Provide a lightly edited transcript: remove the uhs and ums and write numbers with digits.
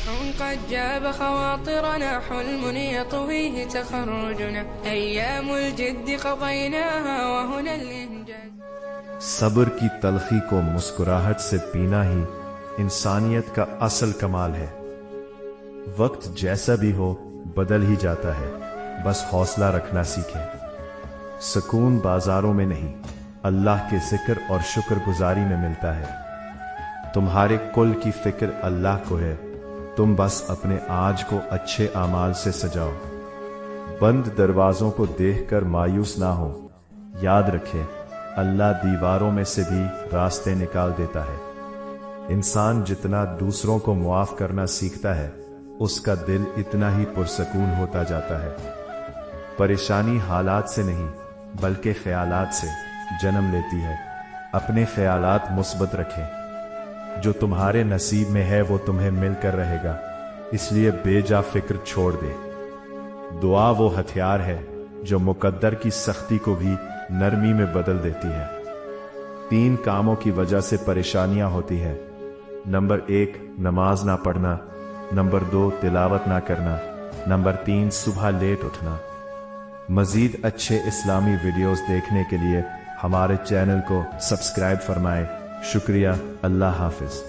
قد جاب خواطرنا حلم يطويه تخرجنا أيام الجد قضيناها وهنا الإنجاز صبر کی تلخی کو مسکراہٹ سے پینا ہی انسانیت کا اصل کمال ہے۔ وقت جیسا بھی ہو بدل ہی جاتا ہے، بس حوصلہ رکھنا سیکھیں۔ سکون بازاروں میں نہیں، اللہ کے ذکر اور شکر گزاری میں ملتا ہے۔ تمہارے کل کی فکر اللہ کو ہے، تم بس اپنے آج کو اچھے اعمال سے سجاؤ۔ بند دروازوں کو دیکھ کر مایوس نہ ہو، یاد رکھیں اللہ دیواروں میں سے بھی راستے نکال دیتا ہے۔ انسان جتنا دوسروں کو معاف کرنا سیکھتا ہے، اس کا دل اتنا ہی پرسکون ہوتا جاتا ہے۔ پریشانی حالات سے نہیں بلکہ خیالات سے جنم لیتی ہے۔ اپنے خیالات مثبت رکھیں، جو تمہارے نصیب میں ہے وہ تمہیں مل کر رہے گا، اس لیے بے جا فکر چھوڑ دے۔ دعا وہ ہتھیار ہے جو مقدر کی سختی کو بھی نرمی میں بدل دیتی ہے۔ 3 کاموں کی وجہ سے پریشانیاں ہوتی ہیں۔ نمبر 1 نماز نہ پڑھنا، نمبر 2 تلاوت نہ کرنا، نمبر 3 صبح لیٹ اٹھنا۔ مزید اچھے اسلامی ویڈیوز دیکھنے کے لیے ہمارے چینل کو سبسکرائب فرمائیں۔ شکریہ، اللہ حافظ۔